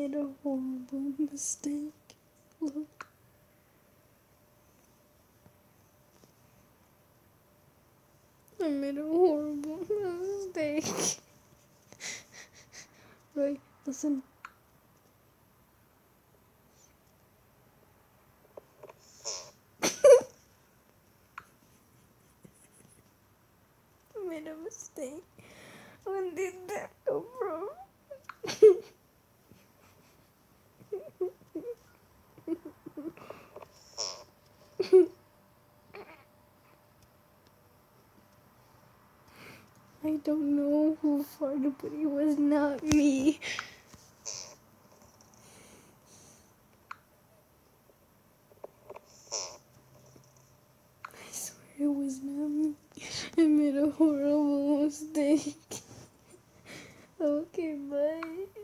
made a horrible mistake. Look. I made a horrible mistake. Right, listen. I made a mistake. When did that come from? I don't know who farted, but it was not me. I swear it was not me. I made a horrible mistake. Okay, bye.